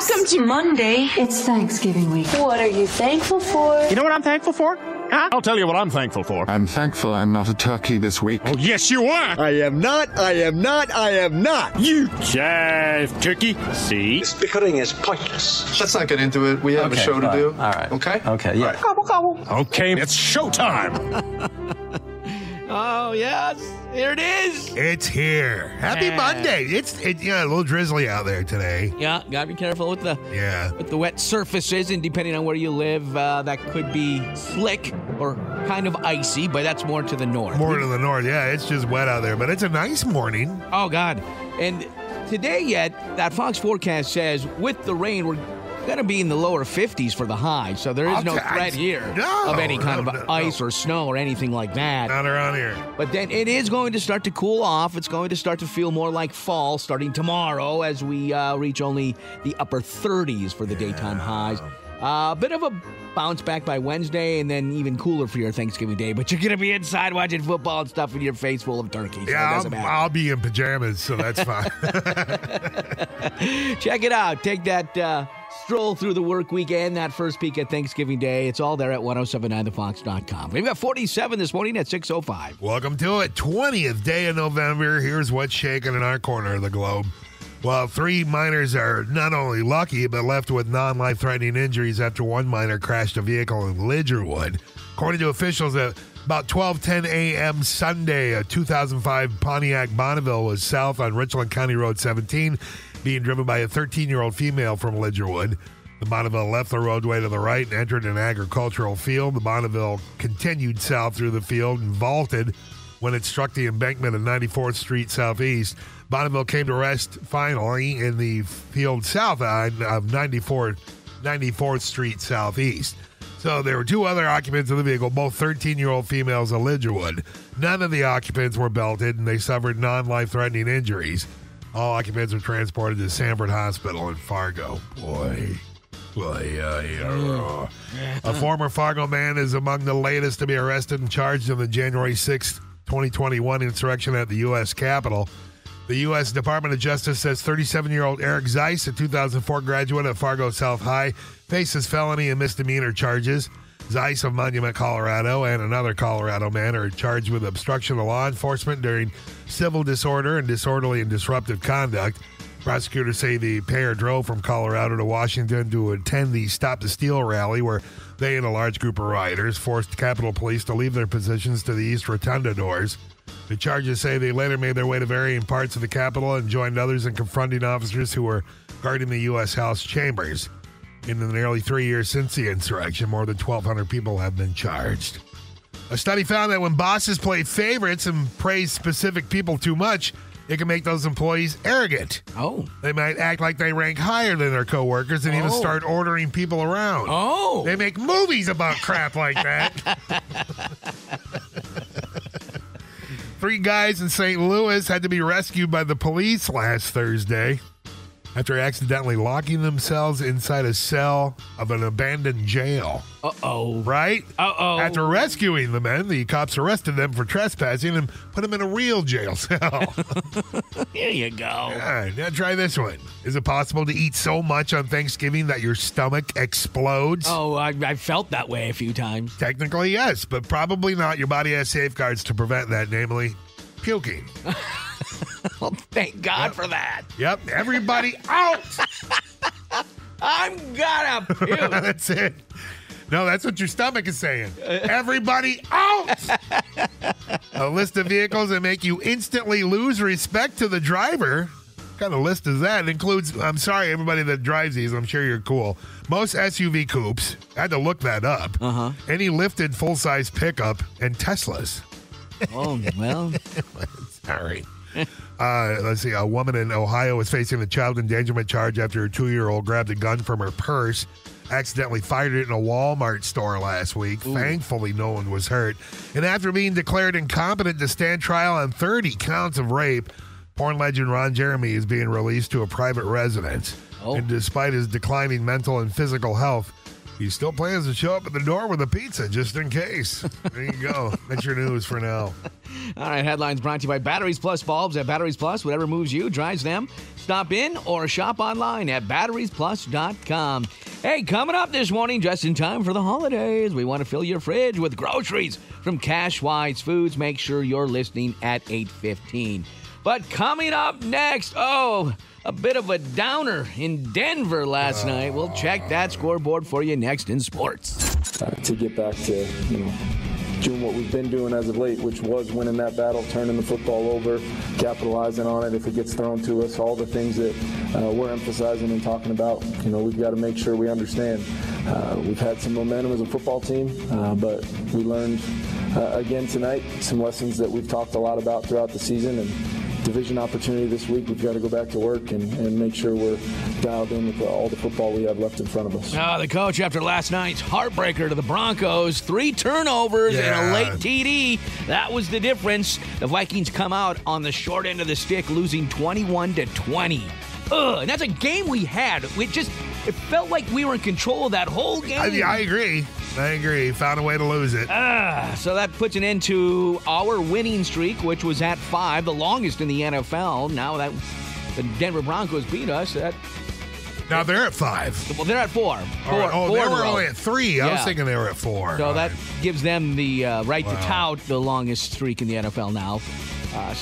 Welcome to Monday. It's Thanksgiving week. What are you thankful for? You know what I'm thankful for? Huh? I'll tell you what I'm thankful for. I'm thankful I'm not a turkey this week. Oh, yes, you are. I am not. You jive turkey. See? This bickering is pointless. Let's not get into it. We have a show to do. All right. Okay? Okay, yeah. Okay, it's showtime. Oh, yes. Here it is. It's here. Happy Monday. It's a little drizzly out there today. Yeah, gotta be careful with the wet surfaces, and depending on where you live, that could be slick or kind of icy, but that's more to the north. More to the north, yeah. It's just wet out there, but it's a nice morning. Oh, God. And today that Fox forecast says with the rain, we're going to be in the lower 50s for the high, so there is no threat here of any kind of ice or snow or anything like that. Not around here. But then it is going to start to cool off. It's going to start to feel more like fall starting tomorrow as we reach only the upper 30s for the daytime highs. A bit of a bounce back by Wednesday, and then even cooler for your Thanksgiving Day. But you're going to be inside watching football and stuff with your face full of turkey. So yeah, I'll be in pajamas, so that's fine. Check it out. Take that stroll through the work weekend, that first peek at Thanksgiving Day. It's all there at 1079thefox.com. We've got 47 this morning at 6:05. Welcome to it. 20th day of November. Here's what's shaking in our corner of the globe. Well, 3 miners are not only lucky, but left with non-life-threatening injuries after one miner crashed a vehicle in Lidgerwood. According to officials, at about 12:10 a.m. Sunday, a 2005 Pontiac Bonneville was south on Richland County Road 17, being driven by a 13-year-old female from Lidgerwood. The Bonneville left the roadway to the right and entered an agricultural field. The Bonneville continued south through the field and vaulted when it struck the embankment of 94th Street Southeast. Bonneville came to rest finally in the field south of 94th Street Southeast. So there were 2 other occupants of the vehicle, both 13-year-old females of Lidgerwood. None of the occupants were belted, and they suffered non-life-threatening injuries. All occupants were transported to Sanford Hospital in Fargo. Boy. A former Fargo man is among the latest to be arrested and charged in the January 6, 2021 insurrection at the U.S. Capitol. The U.S. Department of Justice says 37-year-old Eric Zeiss, a 2004 graduate of Fargo South High, faces felony and misdemeanor charges. Zeiss of Monument, Colorado, and another Colorado man are charged with obstruction of law enforcement during civil disorder and disorderly and disruptive conduct. Prosecutors say the pair drove from Colorado to Washington to attend the Stop the Steal rally, where they and a large group of rioters forced Capitol Police to leave their positions to the East Rotunda doors. The charges say they later made their way to varying parts of the Capitol and joined others in confronting officers who were guarding the U.S. House chambers. In the nearly 3 years since the insurrection, more than 1,200 people have been charged. A study found that when bosses play favorites and praise specific people too much, it can make those employees arrogant. Oh. They might act like they rank higher than their coworkers and even start ordering people around. Oh. They make movies about crap like that. 3 guys in St. Louis had to be rescued by the police last Thursday after accidentally locking themselves inside a cell of an abandoned jail. Uh-oh. Right? Uh-oh. After rescuing the men, the cops arrested them for trespassing and put them in a real jail cell. Here you go. All right, now try this one. Is it possible to eat so much on Thanksgiving that your stomach explodes? Oh, I felt that way a few times. Technically, yes, but probably not. Your body has safeguards to prevent that, namely puking. Well, thank God for that. Yep, everybody out! I'm gonna puke. That's it. No, that's what your stomach is saying. Everybody out! A list of vehicles that make you instantly lose respect to the driver. What kind of list is that? It includes, I'm sorry, everybody that drives these, I'm sure you're cool. Most SUV coupes, I had to look that up. Any lifted full-size pickup, and Teslas. Oh, well. Sorry. Let's see. A woman in Ohio is facing a child endangerment charge after her 2-year-old grabbed a gun from her purse, accidentally fired it in a Walmart store last week. Ooh. Thankfully, no one was hurt. And after being declared incompetent to stand trial on 30 counts of rape, porn legend Ron Jeremy is being released to a private residence. Oh. And despite his declining mental and physical health, he still plans to show up at the door with a pizza just in case. There you go. That's your news for now. All right, headlines brought to you by Batteries Plus Bulbs at Batteries Plus. Whatever moves you, drives them. Stop in or shop online at batteriesplus.com. Hey, coming up this morning, just in time for the holidays, we want to fill your fridge with groceries from Cashwise Foods. Make sure you're listening at 8:15. But coming up next, a bit of a downer in Denver last night. We'll check that scoreboard for you next in sports. To get back to, doing what we've been doing as of late, which was winning that battle, turning the football over, capitalizing on it if it gets thrown to us, all the things that we're emphasizing and talking about. We've got to make sure we understand. We've had some momentum as a football team, but we learned again tonight some lessons that we've talked a lot about throughout the season, and division opportunity this week. We've got to go back to work and make sure we're dialed in with all the football we have left in front of us. The coach, after last night's heartbreaker to the Broncos, 3 turnovers and a late TD. That was the difference. The Vikings come out on the short end of the stick, losing 21-20. And that's a game we had. It felt like we were in control of that whole game. I agree. Found a way to lose it. So that puts an end to our winning streak, which was at 5, the longest in the NFL. Now that the Denver Broncos beat us, now they're at 5. Well, they're at 4. They were only at 3. I was thinking they were at 4. So that gives them the right to tout the longest streak in the NFL now. I'll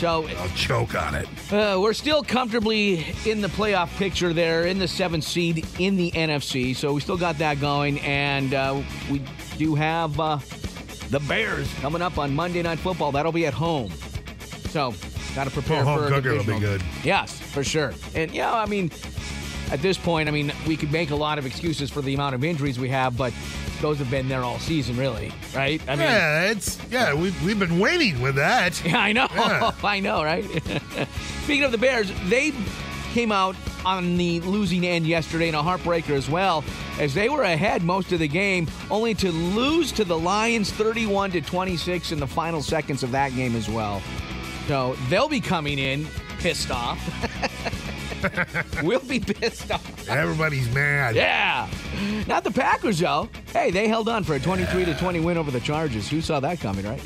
choke on it. We're still comfortably in the playoff picture there, in the 7th seed in the NFC. So we still got that going. And we do have the Bears coming up on Monday Night Football. That'll be at home. So got to prepare for a cooker will be good. Yes, for sure. And, at this point, we could make a lot of excuses for the amount of injuries we have, but those have been there all season, really, right? We've been waiting with that. Yeah, I know. Yeah. I know, right? Speaking of the Bears, they came out on the losing end yesterday in a heartbreaker as well, as they were ahead most of the game, only to lose to the Lions 31-26 in the final seconds of that game as well. So they'll be coming in pissed off. We'll be pissed off. Everybody's mad. Yeah. Not the Packers, though. Hey, they held on for a 23-20 win over the Chargers. Who saw that coming, right?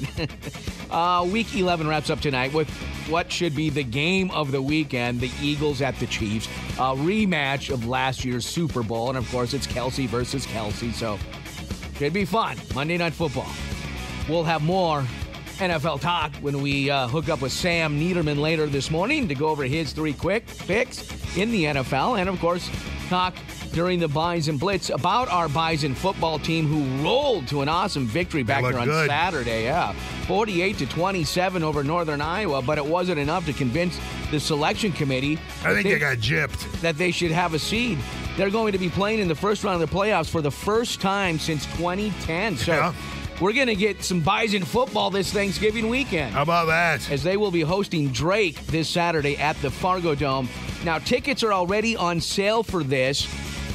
Week 11 wraps up tonight with what should be the game of the weekend, the Eagles at the Chiefs. A rematch of last year's Super Bowl. And, of course, it's Kelsey versus Kelsey. So, should be fun. Monday Night Football. We'll have more NFL talk when we hook up with Sam Niederman later this morning to go over his 3 quick picks in the NFL. And, of course, talk during the Bison Blitz about our Bison football team who rolled to an awesome victory back there on Saturday. 48-27 over Northern Iowa, but it wasn't enough to convince the selection committee. I think they got gypped. That they should have a seed. They're going to be playing in the first round of the playoffs for the first time since 2010. So we're going to get some Bison football this Thanksgiving weekend. How about that? As they will be hosting Drake this Saturday at the Fargo Dome. Now, tickets are already on sale for this.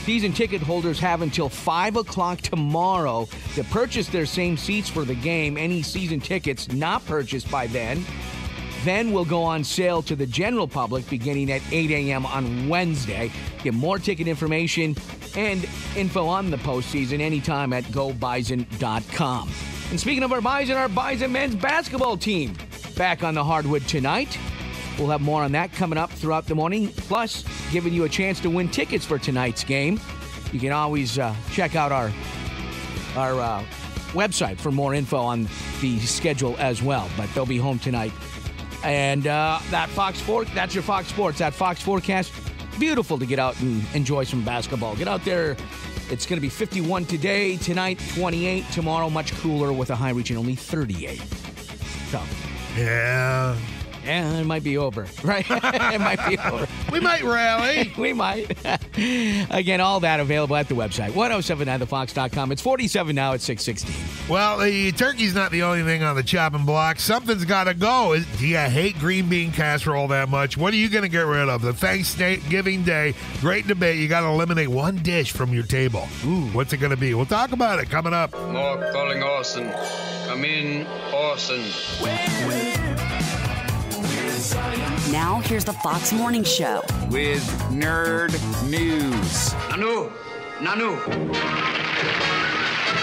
Season ticket holders have until 5 o'clock tomorrow to purchase their same seats for the game. Any season tickets not purchased by then will go on sale to the general public beginning at 8 a.m. on Wednesday. Get more ticket information and info on the postseason anytime at gobison.com. And speaking of our Bison men's basketball team back on the hardwood tonight. We'll have more on that coming up throughout the morning, plus giving you a chance to win tickets for tonight's game. You can always check out our website for more info on the schedule as well, but they'll be home tonight. And that's your Fox Sports, that Fox Forecast. Beautiful to get out and enjoy some basketball. Get out there. It's going to be 51 today, tonight 28, tomorrow much cooler with a high reaching only 38. So. Yeah. Yeah, it might be over, right? It might be over. We might rally. We might. Again, all that available at the website, 1079thefox.com. It's 47 now at 6:16. Well, the turkey's not the only thing on the chopping block. Something's got to go. Do you hate green bean casserole that much? What are you going to get rid of? The Thanksgiving Day, great debate. You got to eliminate one dish from your table. Ooh, what's it going to be? We'll talk about it coming up. Mark calling Orson. Come in, Orson. Now, here's the Fox Morning Show. With nerd news. Nanu, Nanu.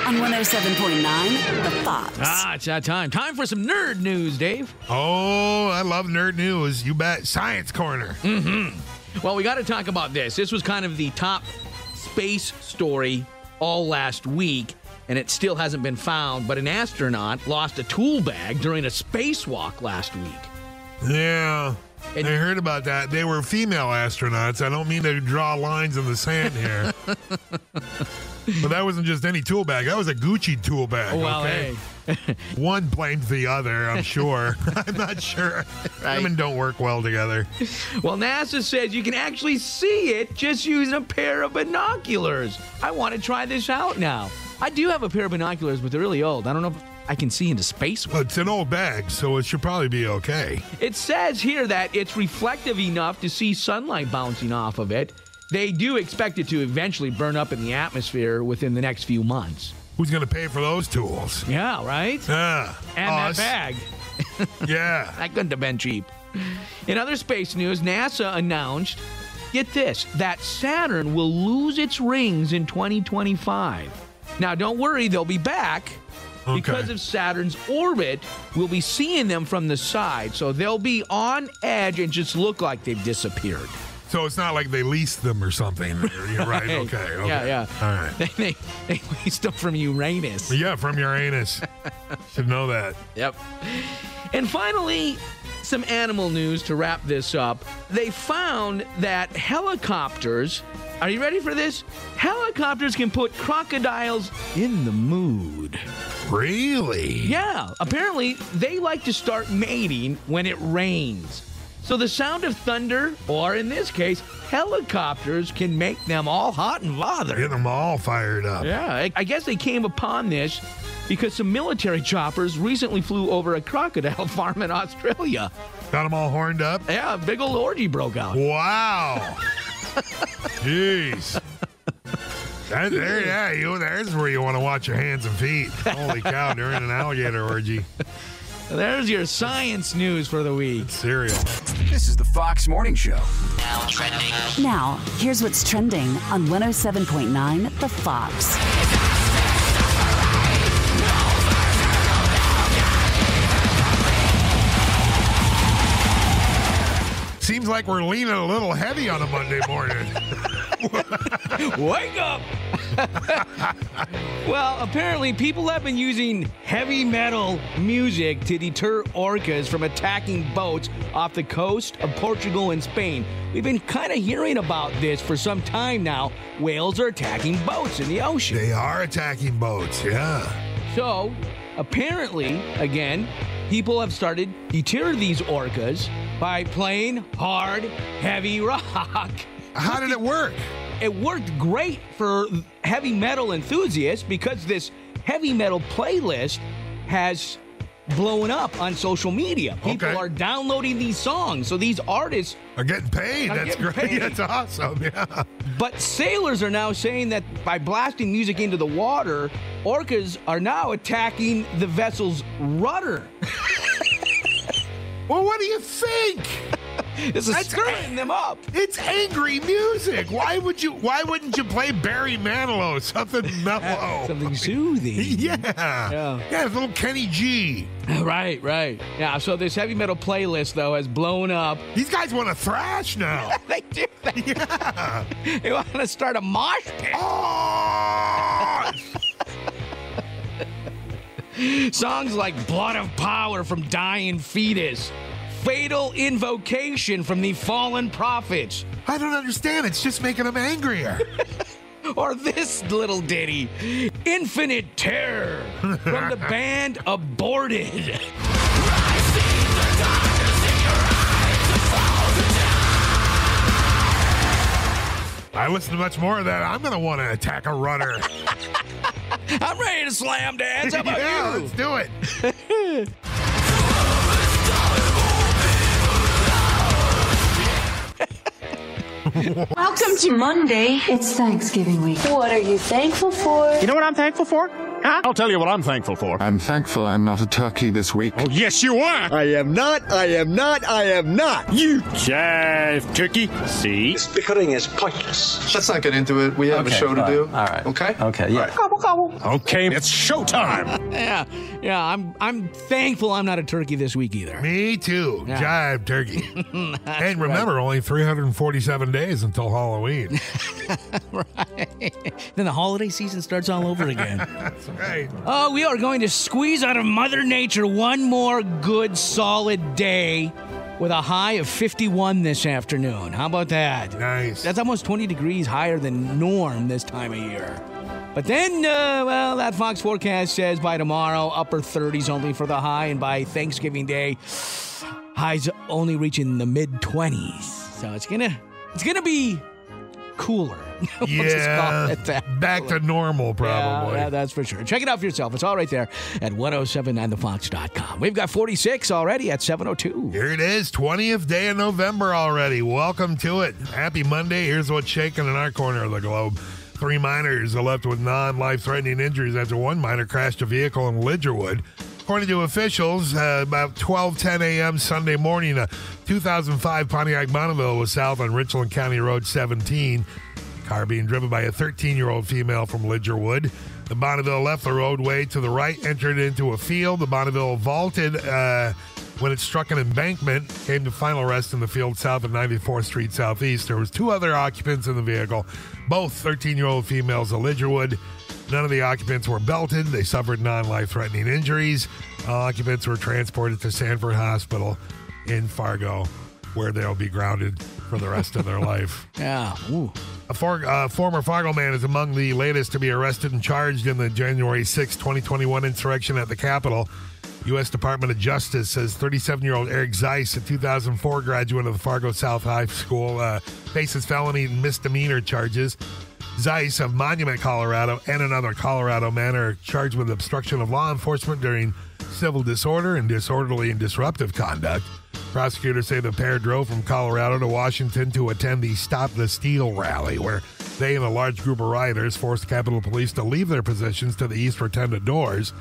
On 107.9, The Fox. It's that time. Time for some nerd news, Dave. Oh, I love nerd news. You bet. Science Corner. Well, we got to talk about this. This was kind of the top space story all last week, and it still hasn't been found. But an astronaut lost a tool bag during a spacewalk last week. Yeah. I heard about that. They were female astronauts. I don't mean to draw lines in the sand here. But that wasn't just any tool bag. That was a Gucci tool bag. Well, okay? hey. One blames the other, I'm sure. I'm not sure. Right. Women don't work well together. Well, NASA says you can actually see it just using a pair of binoculars. I want to try this out now. I do have a pair of binoculars, but they're really old. I don't know if I can see into space. Well, it's an old bag, so it should probably be okay. It says here that it's reflective enough to see sunlight bouncing off of it. They do expect it to eventually burn up in the atmosphere within the next few months. Who's going to pay for those tools? Yeah, right? Yeah. And us. that bag. Yeah. That couldn't have been cheap. In other space news, NASA announced, get this, that Saturn will lose its rings in 2025. Now, don't worry, they'll be back. Because Okay. of Saturn's orbit, we'll be seeing them from the side. So they'll be on edge and just look like they've disappeared. So it's not like they leased them or something. You're right. Okay. Yeah. All right. They leased them from Uranus. Yeah, from Uranus. Should know that. Yep. And finally, some animal news to wrap this up. They found that helicopters, are you ready for this? Helicopters can put crocodiles in the mood. Really? Yeah, apparently they like to start mating when it rains. So the sound of thunder, or in this case, helicopters, can make them all hot and bothered. Get them all fired up. Yeah, I guess they came upon this because some military choppers recently flew over a crocodile farm in Australia. Got them all horned up? Yeah, a big old orgy broke out. Wow. Jeez. There's where you want to watch your hands and feet. Holy cow, during an alligator orgy. There's your science news for the week. Cereal. This is the Fox Morning Show. Now, here's what's trending on 107.9 The Fox. Seems like we're leaning a little heavy on a Monday morning. Wake up! Well, apparently people have been using heavy metal music to deter orcas from attacking boats off the coast of Portugal and Spain. We've been kind of hearing about this for some time now. Whales are attacking boats in the ocean. They are attacking boats, yeah. So, apparently, again, people have started to deter these orcas by playing hard, heavy rock. How did it work? It worked great for heavy metal enthusiasts because this heavy metal playlist has blown up on social media. People are downloading these songs, so these artists are getting paid. That's great. Paid. That's awesome. Yeah. But sailors are now saying that by blasting music into the water, orcas are now attacking the vessel's rudder. Well, what do you think? This is stirring them up. It's angry music. Why wouldn't you play Barry Manilow? Something mellow. Something soothing. Yeah, a little Kenny G. Right. Yeah, so this heavy metal playlist, though, has blown up. These guys want to thrash now. They do. Yeah. They want to start a mosh pit. Oh! Songs like Blood of Power from Dying Fetus, Fatal Invocation from the Fallen Prophets. I don't understand. It's just making them angrier. Or this little ditty, Infinite Terror from the band Aborted. I listen to much more of that. I'm going to want to attack a rudder. I'm ready to slam dance. How about you? Let's do it. Welcome to Monday. It's Thanksgiving week. What are you thankful for? You know what I'm thankful for? Huh? I'll tell you what I'm thankful for. I'm thankful I'm not a turkey this week. Oh, yes, you are. I am not. You jive turkey. See? This bickering is pointless. Let's not get into it. We have a show to do. All right. Okay? Okay, yeah. Okay, it's showtime. Yeah. I'm thankful I'm not a turkey this week either. Me too. Yeah. Jive turkey. And remember, only 347 days until Halloween. Right. Then the holiday season starts all over again. That's right. Oh, we are going to squeeze out of Mother Nature one more good, solid day with a high of 51 this afternoon. How about that? Nice. That's almost 20 degrees higher than norm this time of year. But then, that Fox forecast says by tomorrow, upper 30s only for the high, and by Thanksgiving Day, highs only reaching the mid-20s. So it's gonna be cooler. We'll just call it that. Back to normal, probably. Yeah, that's for sure. Check it out for yourself. It's all right there at 1079thefox.com. We've got 46 already at 7:02. Here it is, 20th day of November already. Welcome to it. Happy Monday. Here's what's shaking in our corner of the globe. 3 miners are left with non-life-threatening injuries after one miner crashed a vehicle in Lidgerwood. According to officials, about 12:10 a.m. Sunday morning, a 2005 Pontiac Bonneville was south on Richland County Road 17. Car being driven by a 13-year-old female from Lidgerwood. The Bonneville left the roadway to the right, entered into a field. The Bonneville vaulted when it struck an embankment, came to final rest in the field south of 94th Street Southeast. There was 2 other occupants in the vehicle, both 13-year-old females of Lidgerwood. None of the occupants were belted. They suffered non-life-threatening injuries. Occupants were transported to Sanford Hospital in Fargo, where they'll be grounded for the rest of their life. Yeah. Ooh. A former Fargo man is among the latest to be arrested and charged in the January 6, 2021 insurrection at the Capitol. U.S. Department of Justice says 37-year-old Eric Zeiss, a 2004 graduate of the Fargo South High School, faces felony and misdemeanor charges. Zeiss of Monument, Colorado, and another Colorado man are charged with obstruction of law enforcement during civil disorder and disorderly and disruptive conduct. Prosecutors say the pair drove from Colorado to Washington to attend the Stop the Steal rally, where they and a large group of rioters forced Capitol Police to leave their positions to the east for tended doors.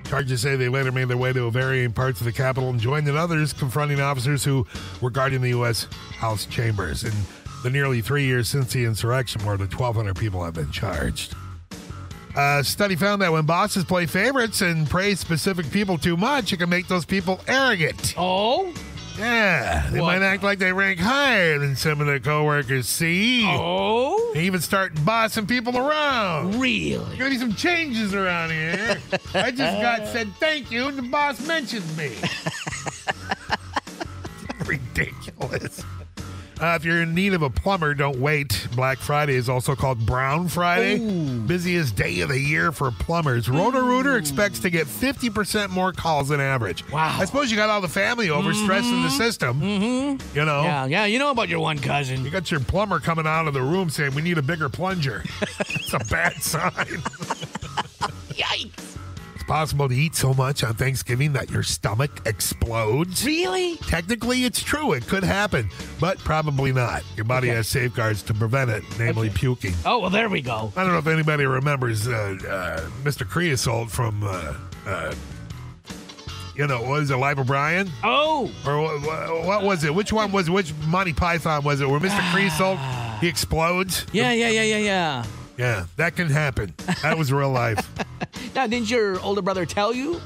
Charges say they later made their way to varying parts of the Capitol and joined in others confronting officers who were guarding the U.S. House chambers. In the nearly 3 years since the insurrection, more than 1,200 people have been charged. A study found that when bosses play favorites and praise specific people too much, it can make those people arrogant. Oh? Yeah, they might act like they rank higher than some of their coworkers see. Oh? They even start bossing people around. Really? There's going to be some changes around here. I just said thank you, and the boss mentioned me. Ridiculous. If you're in need of a plumber, don't wait. Black Friday is also called Brown Friday. Ooh. Busiest day of the year for plumbers. Roto-Rooter expects to get 50% more calls than average. Wow. I suppose you got all the family over stressing the system. Mm-hmm. You know? Yeah, you know about your one cousin. You got your plumber coming out of the room saying, we need a bigger plunger. It's a bad sign. Yikes. Possible to eat so much on Thanksgiving that your stomach explodes? Really? Technically, it's true. It could happen, but probably not. Your body has safeguards to prevent it, namely puking. Oh, well, there we go. I don't know if anybody remembers Mr. Creosote from, what was it, Live O'Brien? Oh! Or what was it? Which one was it? Which Monty Python was it? Where Mr. Creosote, he explodes? Yeah. Yeah, that can happen. That was real life. Now, didn't your older brother tell you?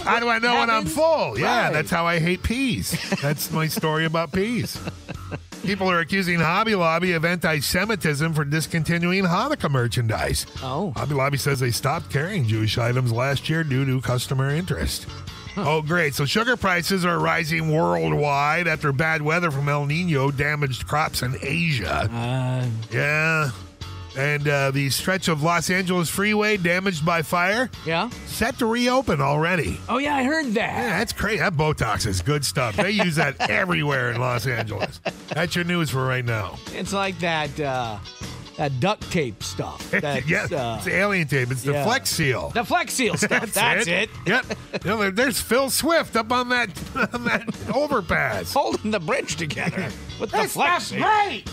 How do I know when I'm full? Yeah, right. That's how I hate peas. That's my story about peas. People are accusing Hobby Lobby of anti-Semitism for discontinuing Hanukkah merchandise. Oh. Hobby Lobby says they stopped carrying Jewish items last year due to customer interest. Huh. Oh, great. So sugar prices are rising worldwide after bad weather from El Nino damaged crops in Asia. Yeah. And the stretch of Los Angeles freeway damaged by fire. Yeah. Set to reopen already. Oh, yeah, I heard that. Yeah, that's crazy. That Botox is good stuff. They use that everywhere in Los Angeles. That's your news for right now. It's like that duct tape stuff. It's alien tape. It's the Flex Seal. The Flex Seal stuff. That's it. Yep. There's Phil Swift up on that overpass. Holding the bridge together with the Flex Seal. Right.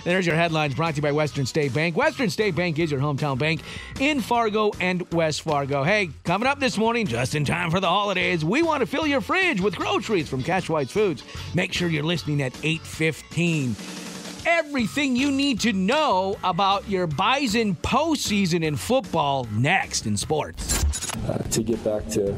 There's your headlines brought to you by Western State Bank. Western State Bank is your hometown bank in Fargo and West Fargo. Hey, coming up this morning, just in time for the holidays, we want to fill your fridge with groceries from Cash White's Foods. Make sure you're listening at 8:15. Everything you need to know about your Bison postseason in football next in sports. To get back to,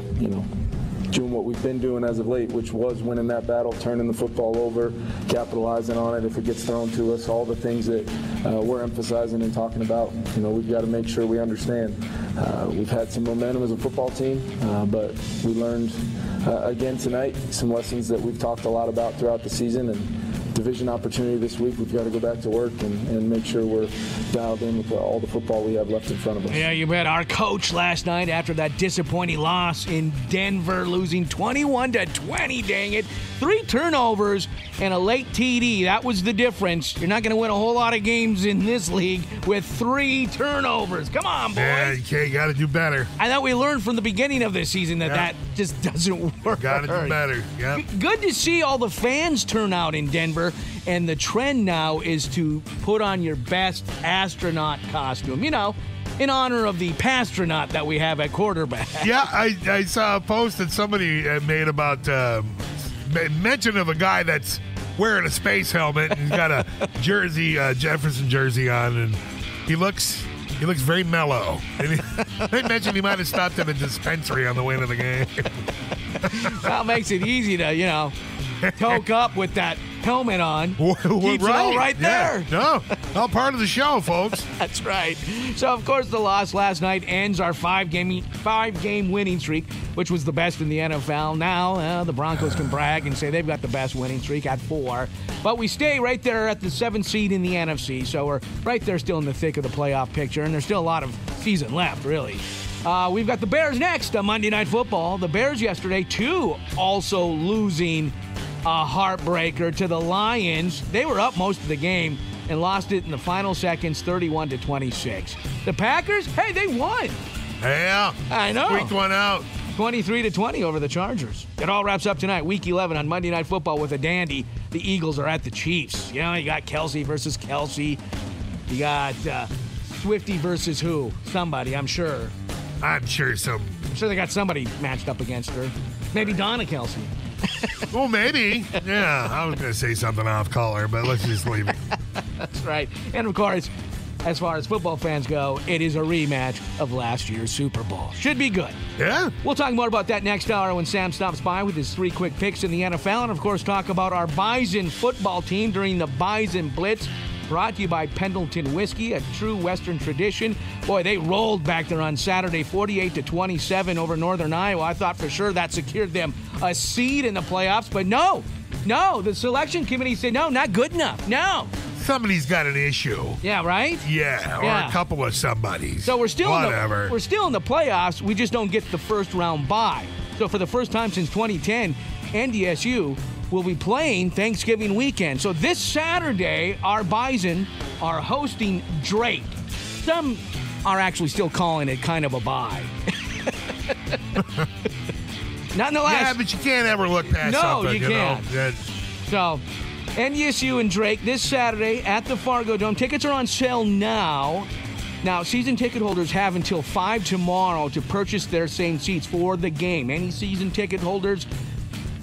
doing what we've been doing as of late, which was winning that battle, turning the football over, capitalizing on it if it gets thrown to us, all the things that we're emphasizing and talking about. We've got to make sure we understand. We've had some momentum as a football team, but we learned again tonight some lessons that we've talked a lot about throughout the season, and division opportunity this week. We've got to go back to work and make sure we're dialed in with all the football we have left in front of us. Yeah, you bet. Our coach last night, after that disappointing loss in Denver, losing 21-20, dang it, 3 turnovers and a late TD. That was the difference. You're not going to win a whole lot of games in this league with 3 turnovers. Come on, boys. Yeah, you got to do better. I thought we learned from the beginning of this season that just doesn't work. Got to do better. Yep. Good to see all the fans turn out in Denver. And the trend now is to put on your best astronaut costume, in honor of the pastronaut that we have at quarterback. Yeah, I saw a post that somebody made about mention of a guy that's wearing a space helmet and he's got a jersey, Jefferson jersey on, and he looks very mellow. And they mentioned he might have stopped at a dispensary on the way to the game. Well, it makes it easy to, toke up with that helmet on. Keeps right. it all right there. Yeah. No, all part of the show, folks. That's right. So, of course, the loss last night ends our 5-game winning streak, which was the best in the NFL. Now, the Broncos can brag and say they've got the best winning streak at 4. But we stay right there at the 7th seed in the NFC, so we're right there still in the thick of the playoff picture, and there's still a lot of season left, really. We've got the Bears next on Monday Night Football. The Bears yesterday, too, also losing a heartbreaker to the Lions. They were up most of the game and lost it in the final seconds, 31-26. The Packers, hey, they won. Yeah. I know. Squeaked one out. 23-20 over the Chargers. It all wraps up tonight, Week 11 on Monday Night Football with a dandy. The Eagles are at the Chiefs. You got Kelsey versus Kelsey. You got Swifty versus who? Somebody, I'm sure. I'm sure they got somebody matched up against her. Maybe Donna Kelsey. Well, maybe. Yeah, I was going to say something off color, but let's just leave it. That's right. And, of course, as far as football fans go, it is a rematch of last year's Super Bowl. Should be good. Yeah. We'll talk more about that next hour when Sam stops by with his 3 quick picks in the NFL. And, of course, talk about our Bison football team during the Bison Blitz. Brought to you by Pendleton Whiskey, a true Western tradition. Boy, they rolled back there on Saturday, 48-27 over Northern Iowa. I thought for sure that secured them a seed in the playoffs, but no, the selection committee said, no, not good enough, no. Somebody's got an issue. Yeah, right? Yeah, or a couple of somebodies. So we're still whatever. We're still in the playoffs. We just don't get the first round bye. So for the first time since 2010, NDSU will be playing Thanksgiving weekend. So this Saturday, our Bison are hosting Drake. Some are actually still calling it kind of a bye. Not in the last. Yeah, but you can't ever look past something. No, you can't. So, NDSU and Drake this Saturday at the Fargo Dome. Tickets are on sale now. Now, season ticket holders have until 5 tomorrow to purchase their same seats for the game. Any season ticket holders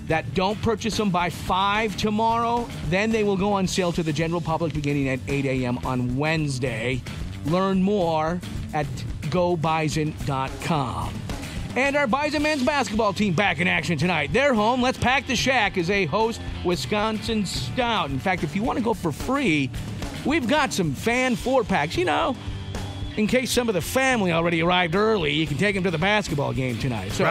that don't purchase them by 5 tomorrow, then they will go on sale to the general public beginning at 8 a.m. on Wednesday. Learn more at gobison.com. And our Bison men's basketball team back in action tonight. They're home. Let's pack the shack as they host Wisconsin Stout. In fact, if you want to go for free, we've got some fan 4-packs, in case some of the family already arrived early, you can take them to the basketball game tonight. So,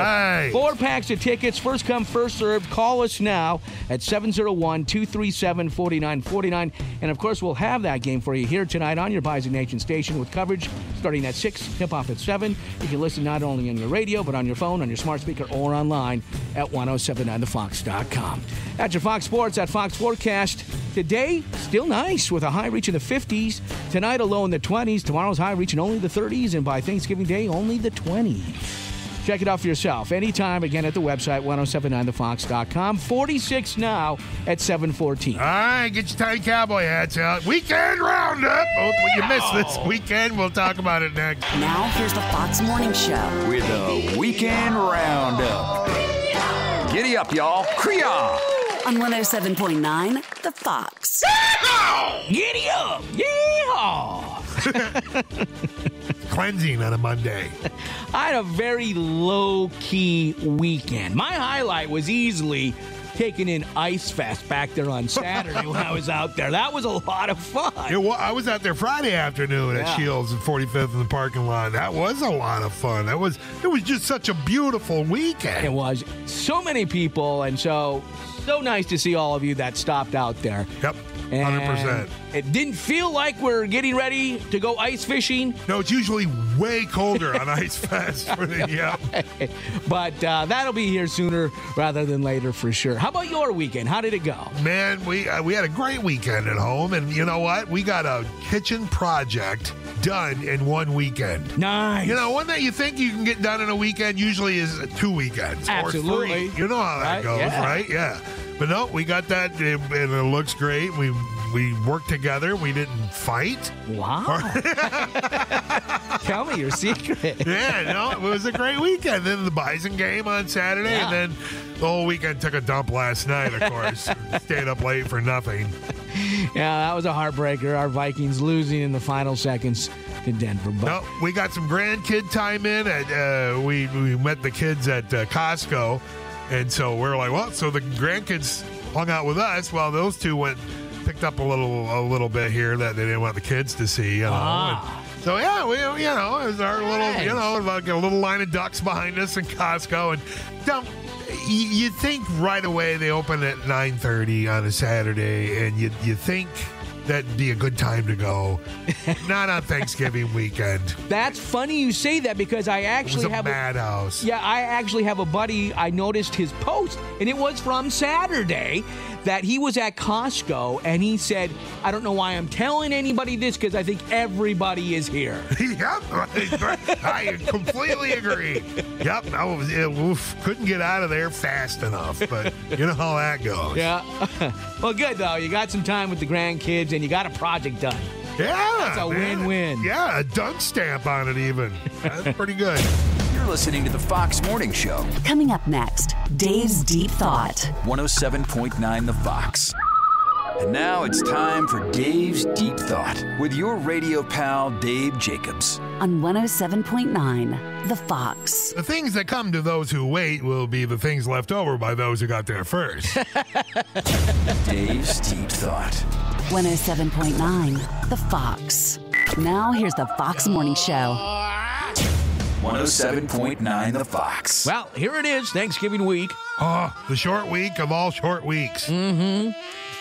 4 packs of tickets, first come, first served. Call us now at 701-237-4949. And, of course, we'll have that game for you here tonight on your Bison Nation station with coverage starting at 6, tip-off at 7. You can listen not only on your radio, but on your phone, on your smart speaker, or online at 1079thefox.com. At your Fox Sports, at Fox Forecast, today, still nice with a high reaching the 50s. Tonight, a low in the 20s. Tomorrow's high reaching only the 30s. And by Thanksgiving Day, only the 20s. Check it out for yourself. Anytime, again, at the website, 1079thefox.com. 46 now at 7:14. All right, get your tiny cowboy hats out. Weekend Roundup. Oh, you missed this weekend. We'll talk about it next. Now, here's the Fox Morning Show. With a Weekend Roundup. Giddy up, y'all. Kriya! On 107.9, The Fox. Giddy up! Yeehaw! Cleansing on a Monday. I had a very low-key weekend. My highlight was easily taking in Ice Fest back there on Saturday when I was out there. That was a lot of fun. I was out there Friday afternoon at Shields and 45th in the parking lot. That was a lot of fun. It was just such a beautiful weekend. It was. So many people, and so nice to see all of you that stopped out there. Yep. 100%. It didn't feel like we're getting ready to go ice fishing. No, it's usually way colder on Ice Fest. But that'll be here sooner rather than later for sure. How about your weekend? How did it go? Man, we had a great weekend at home, and you know what? We got a kitchen project done in one weekend. Nice. You know, one that you think you can get done in a weekend usually is 2 weekends. Absolutely. Or 3. You know how that goes, right? Yeah. But no, we got that, and it looks great. We worked together. We didn't fight. Wow. Tell me your secret. Yeah, no, it was a great weekend. Then the Bison game on Saturday, and then the whole weekend took a dump last night, of course. Stayed up late for nothing. Yeah, that was a heartbreaker. Our Vikings losing in the final seconds to Denver. But no, we got some grandkid time in. We met the kids at Costco. And so we're like, well, so the grandkids hung out with us while those two picked up a little bit here that they didn't want the kids to see. You know? So yeah, it was our little, like a little line of ducks behind us in Costco. And you think right away they open at 9:30 on a Saturday, and you think that'd be a good time to go. Not on Thanksgiving weekend. That's funny you say that because I actually have a madhouse. I actually have a buddy. I noticed his post, and it was from Saturday that he was at Costco, and he said, I don't know why I'm telling anybody this because I think everybody is here. Yep, I completely agree. Yep, couldn't get out of there fast enough, but you know how that goes. Yeah. Well, good, though. You got some time with the grandkids, and you got a project done. Yeah. That's a win-win. Yeah, a dunk stamp on it even. That's pretty good. You're listening to the Fox Morning Show. Coming up next, Dave's Deep Thought. 107.9 The Fox. And now it's time for Dave's Deep Thought with your radio pal, Dave Jacobs. On 107.9 The Fox. The things that come to those who wait will be the things left over by those who got there first. Dave's Deep Thought. 107.9 The Fox. Now here's the Fox Morning Show. 107.9 The Fox. Well, here it is, Thanksgiving week. Oh, the short week of all short weeks. Mm-hmm.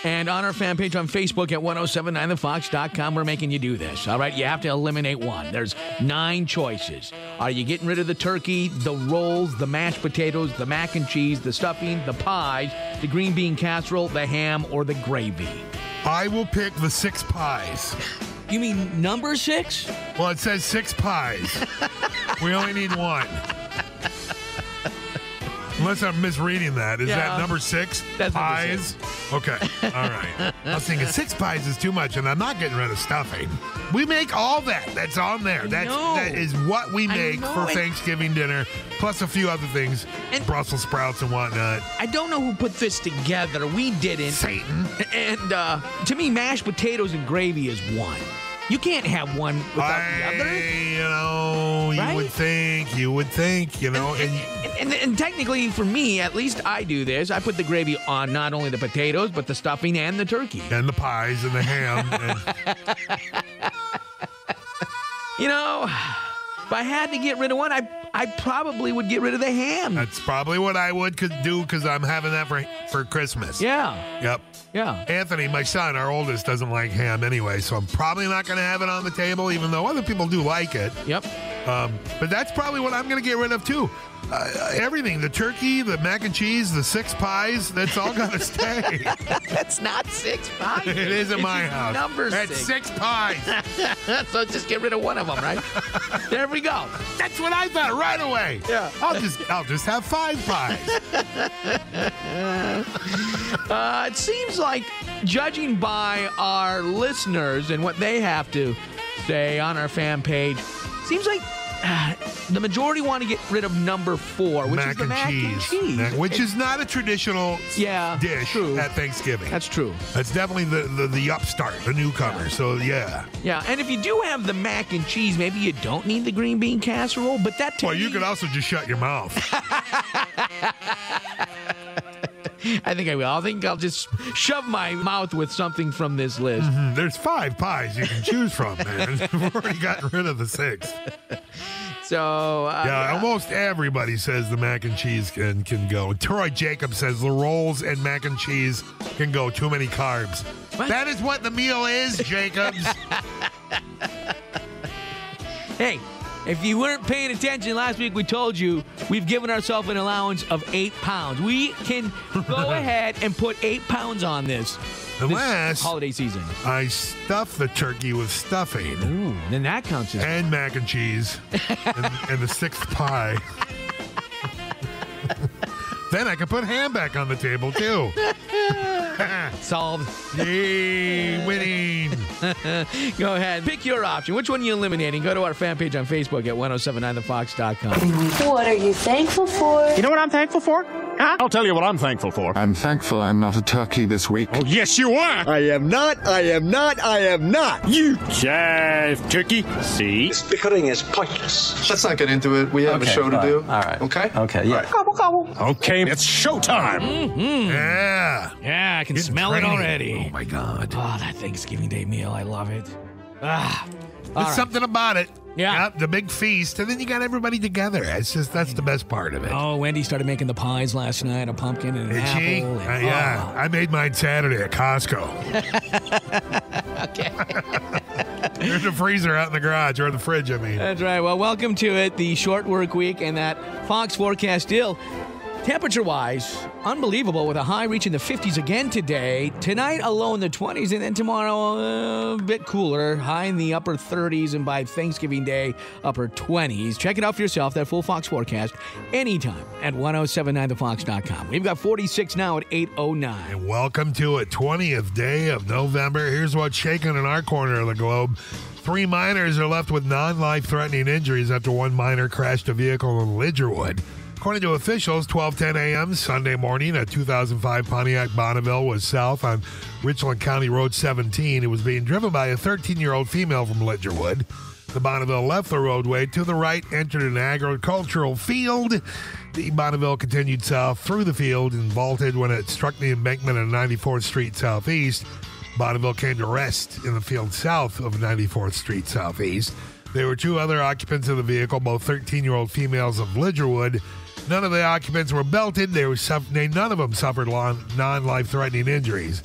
And on our fan page on Facebook at 1079thefox.com, we're making you do this. All right, you have to eliminate one. There's 9 choices. Are you getting rid of the turkey, the rolls, the mashed potatoes, the mac and cheese, the stuffing, the pies, the green bean casserole, the ham, or the gravy? I will pick the 6 pies. You mean number 6? Well, it says 6 pies. We only need 1. Unless I'm misreading that. Is that number 6? That's pies? Okay. All right. I was thinking 6 pies is too much, and I'm not getting rid of stuffing. We make all that. That's on there. That is what we make for Thanksgiving dinner, plus a few other things, and Brussels sprouts and whatnot. I don't know who put this together. We didn't. Satan. And to me, mashed potatoes and gravy is one. You can't have one without the other. You would think, And technically, for me, at least I do this. I put the gravy on not only the potatoes, but the stuffing and the turkey. And the pies and the ham. If I had to get rid of one, I probably would get rid of the ham. That's probably what I would do because I'm having that for Christmas. Yeah. Yep. Yeah. Anthony, my son, our oldest, doesn't like ham anyway, so I'm probably not going to have it on the table, even though other people do like it. Yep. But that's probably what I'm going to get rid of, too. Everything, the turkey, the mac and cheese, the 6 pies, that's all going to stay. That's not 6 pies. It is in my house. Number 6. That's 6 pies. So just get rid of one of them, right? There we go. That's what I thought right away. Yeah. I'll just have 5 pies. It seems like, judging by our listeners and what they have to say on our fan page, seems like the majority want to get rid of number 4, which is the mac and cheese. Which is not a traditional dish at Thanksgiving. That's true. That's definitely the upstart, the newcomer. Yeah. So, yeah. Yeah, and if you do have the mac and cheese, maybe you don't need the green bean casserole, but that Well, you could also just shut your mouth. I think I will. I think I'll just shove my mouth with something from this list. Mm-hmm. There's 5 pies you can choose from, man. We've already gotten rid of the 6. So, almost everybody says the mac and cheese can go. Troy Jacobs says the rolls and mac and cheese can go. Too many carbs. What? That is what the meal is, Jacobs. Hey, if you weren't paying attention last week, we told you we've given ourselves an allowance of 8 pounds. We can go ahead and put 8 pounds on this holiday season. I stuff the turkey with stuffing. Ooh, then that counts as and mac and cheese and the 6th pie. Then I can put ham back on the table, too. Solved. Yay, winning. Go ahead. Pick your option. Which one are you eliminating? Go to our fan page on Facebook at 1079thefox.com. What are you thankful for? You know what I'm thankful for? Huh? I'll tell you what I'm thankful for. I'm thankful I'm not a turkey this week. Oh, yes, you are. I am not. You jive turkey. See? This bickering is pointless. Let's not get into it. We have a show to do. All right. Okay? Okay, yeah. Right. Gobble, gobble. Okay, it's showtime. Mm-hmm. Yeah. Yeah, I can Getting smell training. it already. Oh, my God. Oh, that Thanksgiving Day meal. I love it. There's something about it. Yeah. Yep, the big feast, and then you got everybody together. It's just, that's the best part of it. Oh, Wendy started making the pies last night, a pumpkin and an Did apple. she? And, Yeah. I made mine Saturday at Costco. Okay. There's a freezer out in the garage, or the fridge, I mean. That's right. Well, welcome to it, the short work week, and that Fox forecast still. Temperature-wise, unbelievable, with a high reaching the 50s again today. Tonight, alone, the 20s, and then tomorrow, a bit cooler, high in the upper 30s, and by Thanksgiving Day, upper 20s. Check it out for yourself, that full Fox forecast, anytime at 1079thefox.com. We've got 46 now at 8:09. And welcome to it, 20th day of November. Here's what's shaking in our corner of the globe. 3 miners are left with non-life-threatening injuries after one miner crashed a vehicle in Lidgerwood. According to officials, 12:10 a.m. Sunday morning, a 2005 Pontiac Bonneville was south on Richland County Road 17. It was being driven by a 13-year-old female from Lidgerwood. The Bonneville left the roadway to the right, entered an agricultural field. The Bonneville continued south through the field and vaulted when it struck the embankment on 94th Street Southeast. Bonneville came to rest in the field south of 94th Street Southeast. There were 2 other occupants of the vehicle, both 13-year-old females of Lidgerwood. None of the occupants were belted. None of them suffered non-life-threatening injuries.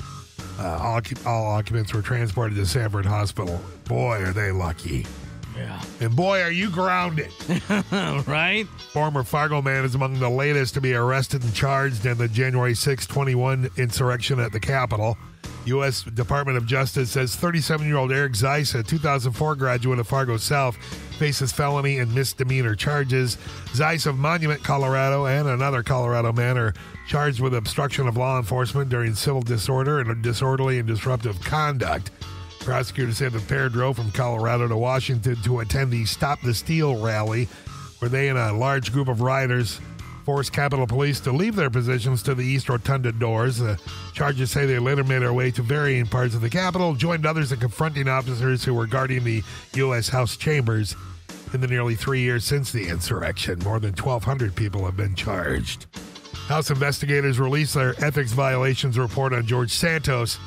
All occupants were transported to Sanford Hospital. Boy, are they lucky. Yeah. And boy, are you grounded. Right? Former Fargo man is among the latest to be arrested and charged in the January 6, 21 insurrection at the Capitol. U.S. Department of Justice says 37-year-old Eric Zeiss, a 2004 graduate of Fargo South, faces felony and misdemeanor charges. Zeiss of Monument, Colorado, and another Colorado man are charged with obstruction of law enforcement during civil disorder and disorderly and disruptive conduct. Prosecutors said the pair drove from Colorado to Washington to attend the Stop the Steal rally, where they and a large group of rioters forced Capitol Police to leave their positions to the East Rotunda doors. The charges say they later made their way to varying parts of the Capitol, joined others in confronting officers who were guarding the U.S. House chambers. In the nearly 3 years since the insurrection, more than 1,200 people have been charged. House investigators released their ethics violations report on George Santos.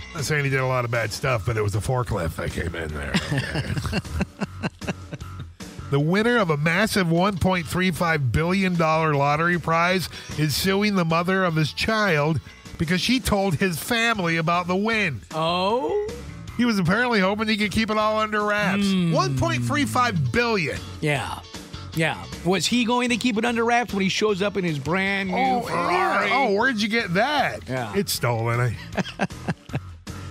I'm not saying he did a lot of bad stuff, but it was a forklift that came in there. Okay. The winner of a massive $1.35 billion lottery prize is suing the mother of his child because she told his family about the win. Oh? He was apparently hoping he could keep it all under wraps. $1.35 billion. Yeah. Was he going to keep it under wraps when he shows up in his brand new Ferrari? Yeah. Oh, where'd you get that? Yeah. It's stolen.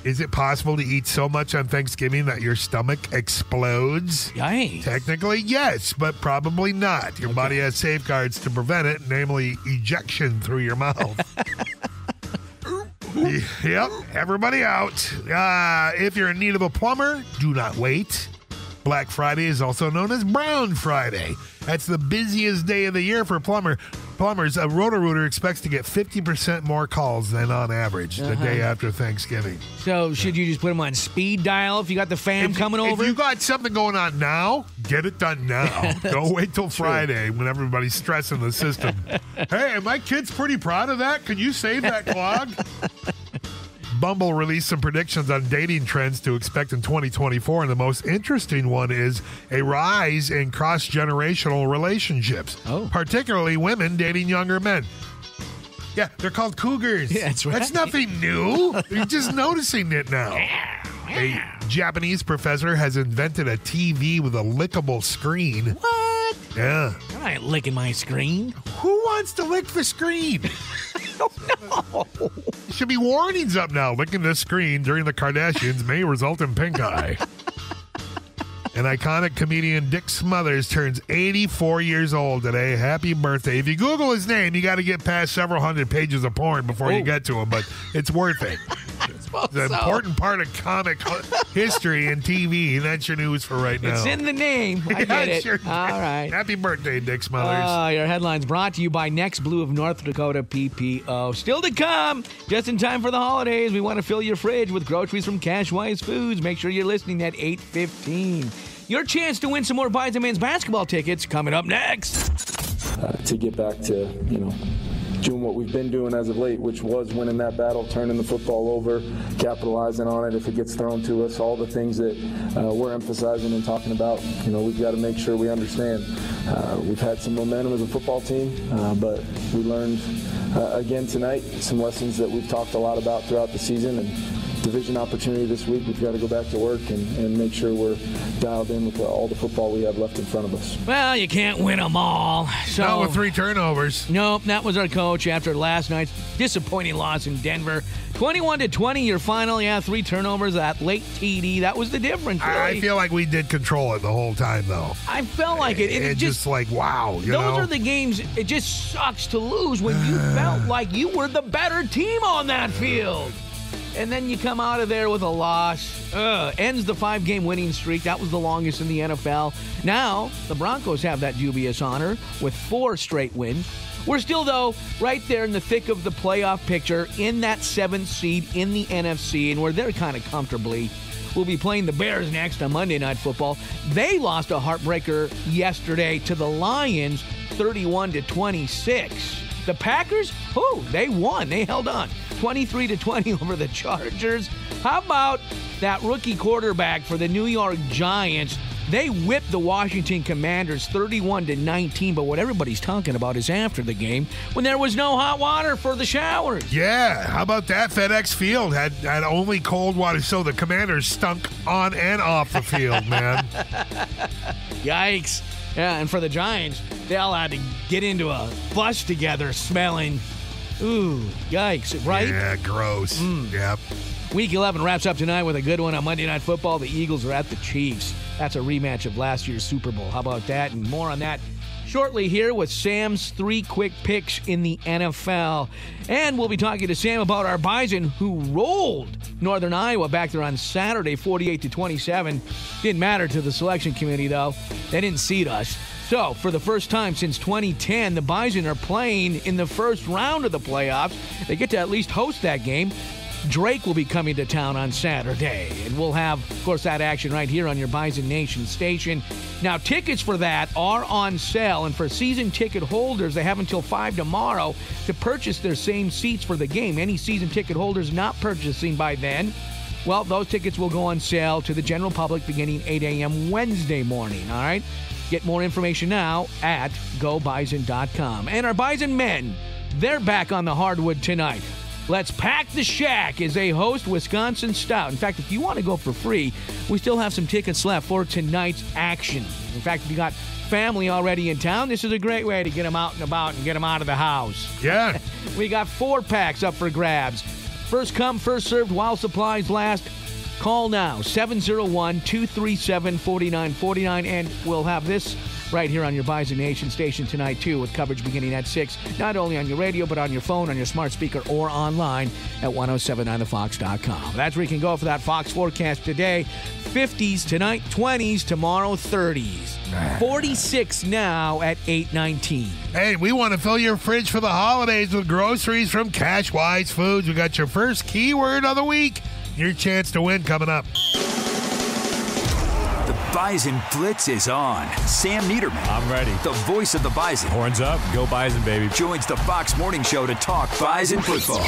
Is it possible to eat so much on Thanksgiving that your stomach explodes? Yikes. Technically, yes, but probably not. Your body has safeguards to prevent it, namely ejection through your mouth. Yep, everybody out. If you're in need of a plumber, do not wait. Black Friday is also known as Brown Friday. That's the busiest day of the year for plumbers. A Roto-Rooter expects to get 50% more calls than on average the day after Thanksgiving. So should you just put them on speed dial if you got the fam coming over? If you got something going on now, get it done now. Don't wait till Friday when everybody's stressing the system. Hey, my kid's pretty proud of that. Can you save that clog? Bumble released some predictions on dating trends to expect in 2024, and the most interesting one is a rise in cross-generational relationships, particularly women dating younger men. Yeah, they're called cougars. Yeah, that's right. That's nothing new. You're just noticing it now. A Japanese professor has invented a TV with a lickable screen. What? Yeah. I ain't licking my screen. Who wants to lick the screen? No. There should be warnings up now. Licking the screen during the Kardashians may result in pink eye. An iconic comedian, Dick Smothers, turns 84 years old today. Happy birthday. If you Google his name, you got to get past several hundred pages of porn before you get to him, but it's worth it. It's an important part of comic history and TV, and that's your news for right now. It's in the name. I get it. Sure. All right. Happy birthday, Dick Smothers. Your headlines brought to you by Next Blue of North Dakota PPO. Still to come, just in time for the holidays, we want to fill your fridge with groceries from Cashwise Foods. Make sure you're listening at 8:15. Your chance to win some more Bison men's basketball tickets coming up next. To get back to, doing what we've been doing as of late, which was winning that battle, turning the football over, capitalizing on it if it gets thrown to us, all the things that we're emphasizing and talking about. We've got to make sure we understand. We've had some momentum as a football team, but we learned again tonight some lessons that we've talked a lot about throughout the season, and division opportunity this week. We've got to go back to work and make sure we're dialed in with all the football we have left in front of us. Well, you can't win them all. So, not with 3 turnovers. Nope, that was our coach after last night's disappointing loss in Denver. 21-20, your final. Yeah, 3 turnovers, that late TD. That was the difference, really. I feel like we did control it the whole time, though. I felt like it. It's just like, wow. Those are the games, it just sucks to lose when you felt like you were the better team on that field. And then you come out of there with a loss. Ends the 5-game winning streak. That was the longest in the NFL. Now, the Broncos have that dubious honor with 4 straight wins. We're still, though, right there in the thick of the playoff picture in that 7th seed in the NFC, and we're there kind of comfortably. We'll be playing the Bears next on Monday Night Football. They lost a heartbreaker yesterday to the Lions, 31-26. The Packers, they won. They held on 23-20 over the Chargers. How about that rookie quarterback for the New York Giants? They whipped the Washington Commanders 31-19, but what everybody's talking about is after the game when there was no hot water for the showers. Yeah, how about that? FedEx Field had only cold water, so the Commanders stunk on and off the field, man. Yikes. Yeah, and for the Giants, they all had to get into a bus together smelling, yikes, right? Yeah, gross. Yep. Week 11 wraps up tonight with a good one on Monday Night Football. The Eagles are at the Chiefs. That's a rematch of last year's Super Bowl. How about that? And more on that shortly here with Sam's 3 quick picks in the NFL. And we'll be talking to Sam about our Bison, who rolled Northern Iowa back there on Saturday, 48-27. Didn't matter to the selection committee, though. They didn't seed us. So, for the first time since 2010, the Bison are playing in the first round of the playoffs. They get to at least host that game. Drake will be coming to town on Saturday, and we'll have, of course, that action right here on your Bison Nation station. Now, tickets for that are on sale, and for season ticket holders, they have until 5 tomorrow to purchase their same seats for the game. Any season ticket holders not purchasing by then, well, those tickets will go on sale to the general public beginning 8 a.m. Wednesday morning, all right? Get more information now at GoBison.com. And our Bison men, they're back on the hardwood tonight. Let's Pack the Shack as they host Wisconsin Stout. In fact, if you want to go for free, we still have some tickets left for tonight's action. In fact, if you got family already in town, this is a great way to get them out and about and get them out of the house. Yeah. We got 4 packs up for grabs. First come, first served while supplies last. Call now, 701-237-4949, and we'll have this right here on your Bison Nation station tonight, too, with coverage beginning at 6, not only on your radio, but on your phone, on your smart speaker, or online at 1079thefox.com. That's where you can go for that Fox forecast today. 50s tonight, 20s tomorrow, 30s. 46 now at 8:19. Hey, we want to fill your fridge for the holidays with groceries from Cashwise Foods. We got your first keyword of the week. Your chance to win coming up. The Bison Blitz is on. Sam Niederman, I'm ready. the voice of the Bison, Horns up. Go Bison, baby. joins the Fox Morning Show to talk Bison football.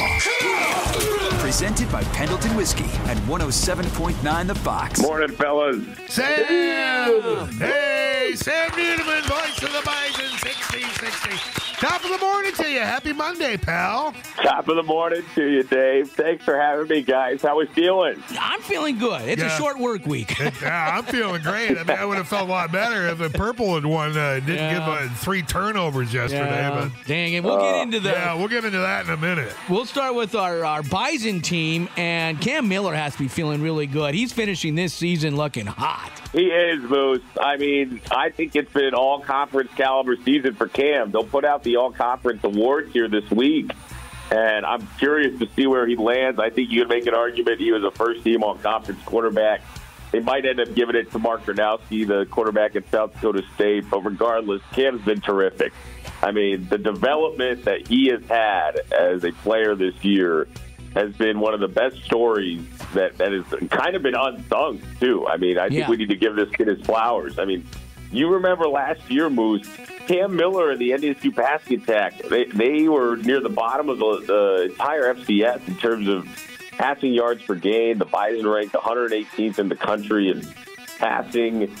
Presented by Pendleton Whiskey at 107.9 The Fox. Morning, fellas. Sam! Hey, Sam Niederman, voice of the Bison, 60-60. Top of the morning to you. Happy Monday, pal. Top of the morning to you, Dave. Thanks for having me, guys. How we feeling? I'm feeling good. It's a short work week. Yeah, I'm feeling great. I mean, I would have felt a lot better if the Purple had won. Didn't give 3 turnovers yesterday. But dang it. We'll get into that. Yeah, we'll get into that in a minute. We'll start with our Bison team, and Cam Miller has to be feeling really good. He's finishing this season looking hot. He is, Moose. I mean, I think it's been an all-conference caliber season for Cam. They'll put out the all-conference awards here this week, and I'm curious to see where he lands. I think you could make an argument he was a first-team all-conference quarterback. They might end up giving it to Mark Gronowski, the quarterback at South Dakota State, but regardless, Cam's been terrific. I mean, the development that he has had as a player this year has been one of the best stories that has kind of been unsung, too. I mean, I think we need to give this kid his flowers. I mean, you remember last year, Moose, Cam Miller and the NDSU passing attack, they were near the bottom of the entire FCS in terms of passing yards per game. The Bison ranked 118th in the country in passing.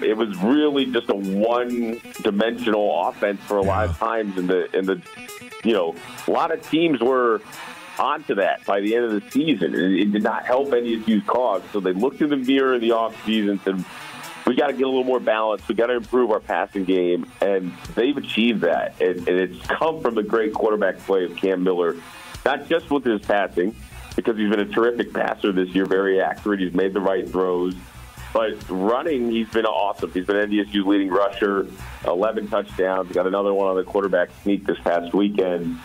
It was really just a one-dimensional offense for a lot of times, and the a lot of teams were onto that by the end of the season. It did not help NDSU's cause, so they looked in the mirror in the offseason and said, we got to get a little more balance. We got to improve our passing game, and they've achieved that. And it's come from the great quarterback play of Cam Miller, not just with his passing, because he's been a terrific passer this year, very accurate. He's made the right throws. But running, he's been awesome. He's been NDSU's leading rusher, 11 touchdowns. Got another one on the quarterback sneak this past weekend.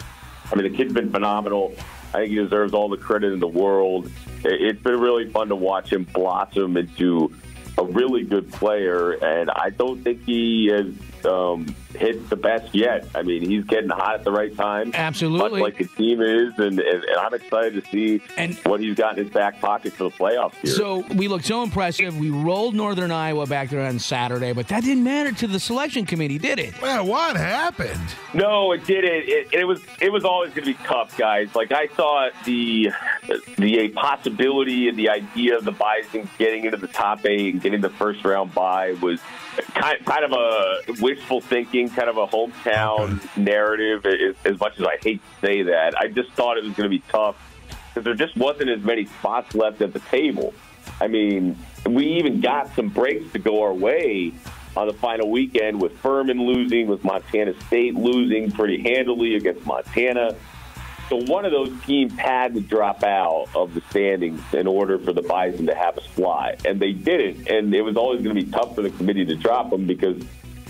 I mean, the kid's been phenomenal. I think he deserves all the credit in the world. It's been really fun to watch him blossom into a really good player, and I don't think he has hit the best yet. I mean, he's getting hot at the right time. Absolutely. Much like the team is, and I'm excited to see what he's got in his back pocket for the playoffs here. So we looked so impressive. We rolled Northern Iowa back there on Saturday, but that didn't matter to the selection committee, did it? Well, what happened? No, it didn't. It was always going to be tough, guys. Like, I thought the possibility and the idea of the Bison getting into the top 8 and getting the first-round bye was kind of a wishful thinking, kind of a hometown narrative, as much as I hate to say that. I just thought it was going to be tough because there just wasn't as many spots left at the table. I mean, we even got some breaks to go our way on the final weekend with Furman losing, with Montana State losing pretty handily against Montana. So one of those teams had to drop out of the standings in order for the Bison to have us fly, and they didn't. And it was always going to be tough for the committee to drop them because,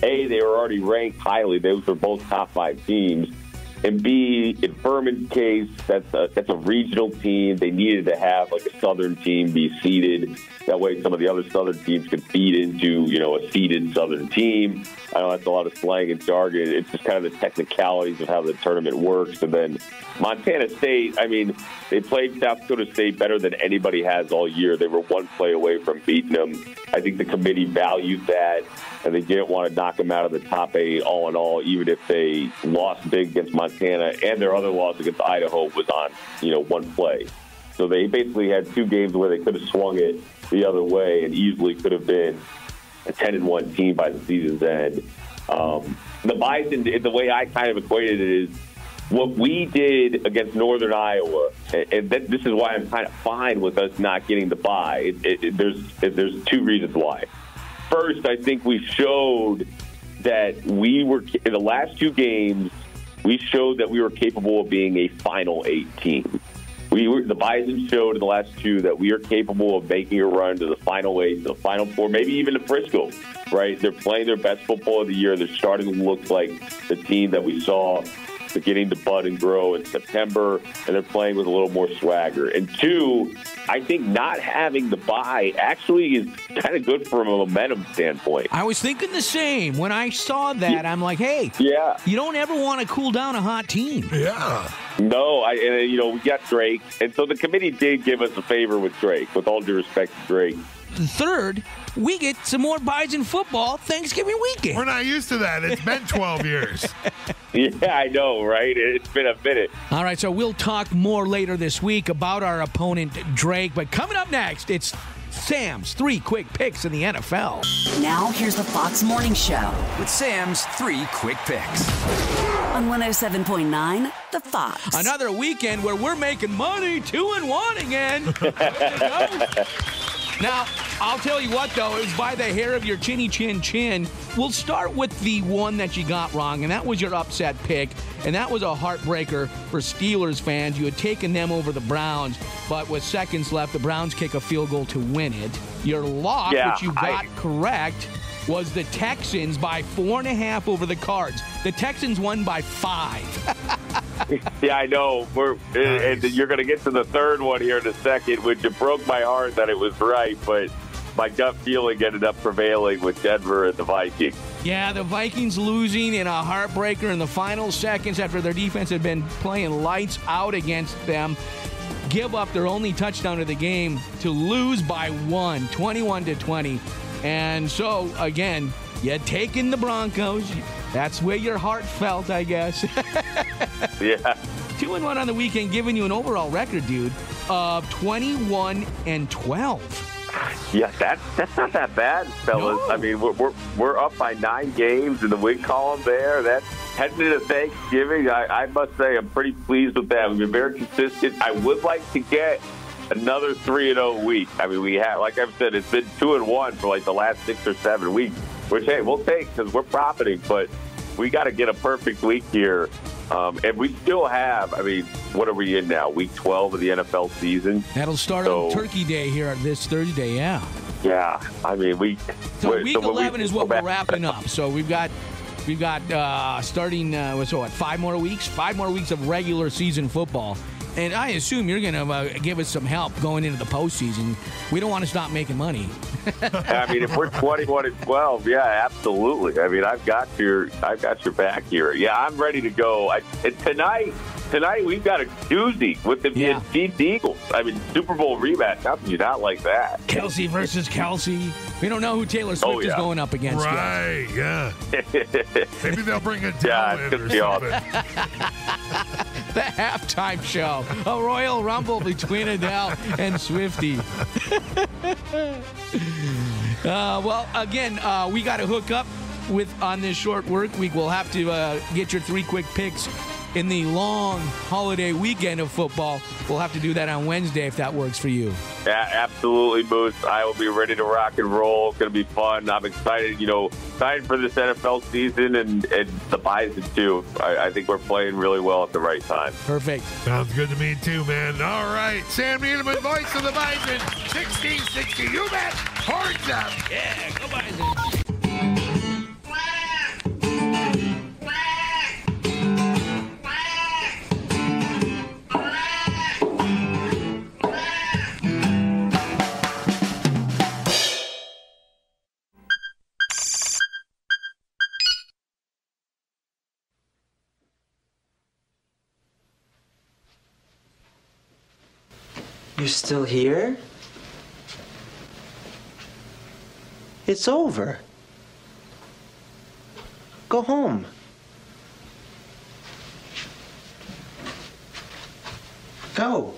A, they were already ranked highly. Those were both top 5 teams. And B, in Furman's case, that's a regional team. They needed to have like a Southern team be seeded. That way some of the other Southern teams could feed into, a seeded Southern team. I know that's a lot of slang and jargon. It's just kind of the technicalities of how the tournament works. And then Montana State, I mean, they played South Dakota State better than anybody has all year. They were one play away from beating them. I think the committee valued that, and they didn't want to knock them out of the top 8 all in all, even if they lost big against Montana, and their other loss against Idaho was on, one play. So they basically had 2 games where they could have swung it the other way and easily could have been a 10-1 team by the season's end. The Bison, the way I kind of equated it is what we did against Northern Iowa, and this is why I'm kind of fine with us not getting the bye. There's two reasons why. First, I think we showed that we were, in the last two games, we showed that we were capable of being a Final 8 team. The Bison showed in the last two that we are capable of making a run to the Final 8, to the Final 4, maybe even to Frisco, right? They're playing their best football of the year. They're starting to look like the team that we saw beginning to bud and grow in September, and they're playing with a little more swagger. And two, I think not having the bye actually is kind of good from a momentum standpoint. I was thinking the same. When I saw that, I'm like, hey, you don't ever want to cool down a hot team. Yeah. No, we got Drake, and so the committee did give us a favor with Drake, with all due respect to Drake. Third, we get some more Bison football Thanksgiving weekend. We're not used to that. It's been 12 years. Yeah, I know, right? It's been a minute. All right, so we'll talk more later this week about our opponent, Drake. But coming up next, it's Sam's 3 quick picks in the NFL. Now here's the Fox Morning Show. With Sam's 3 quick picks. On 107.9, The Fox. Another weekend where we're making money, 2-1 again. Now, I'll tell you what, though, it was by the hair of your chinny chin chin. We'll start with the one that you got wrong, and that was your upset pick, and that was a heartbreaker for Steelers fans. You had taken them over the Browns, but with seconds left, the Browns kick a field goal to win it. Your lock, which you got correct, was the Texans by 4.5 over the Cards. The Texans won by 5. Yeah, I know. And you're going to get to the third one here in a second, which it broke my heart that it was right, but my gut feeling ended up prevailing with Denver and the Vikings. Yeah, the Vikings losing in a heartbreaker in the final seconds after their defense had been playing lights out against them. Give up their only touchdown of the game to lose by 1, 21-20. And so, again, you had taken the Broncos. That's where your heart felt, I guess. Yeah. 2-1 on the weekend, giving you an overall record, dude, of 21-12. Yeah, that's not that bad, fellas. No. I mean, we're up by 9 games in the win column there. That's heading into Thanksgiving. I must say I'm pretty pleased with that. We've been very consistent. I would like to get another 3-0 week. I mean, we have, like I've said, it's been 2-1 for like the last 6 or 7 weeks, which, hey, we'll take because we're profiting, but we got to get a perfect week here. And we still have, I mean, what are we in now? Week 12 of the NFL season. That'll start on Turkey Day here this Thursday, yeah. Yeah, I mean, week 11 is what we're wrapping up. So we've got starting, 5 more weeks? 5 more weeks of regular season football. And I assume you're going to give us some help going into the postseason. We don't want to stop making money. I mean, if we're 21-12, yeah, absolutely. I mean, I've got your back here. Yeah, I'm ready to go. And tonight we've got a doozy with the Chiefs Eagles. I mean, Super Bowl rematch. How can you not like that? Kelsey versus Kelsey. We don't know who Taylor Swift is going up against. Right? Yet. Yeah. Maybe they'll bring it down. Yeah, it's gonna be awesome. The halftime show, a Royal Rumble between Adele and Swiftie. Well, again, we got to hook up on this short work week. We'll have to get your 3 quick picks in the long holiday weekend of football. We'll have to do that on Wednesday if that works for you. Yeah, absolutely, Moose. I will be ready to rock and roll. It's going to be fun. I'm excited, excited for this NFL season and the Bison, too. I think we're playing really well at the right time. Perfect. Sounds good to me, too, man. All right. Sam Needleman, voice of the Bison, 1660. You bet. Horns up. Yeah, go Bison. You're still here? It's over. Go home. Go.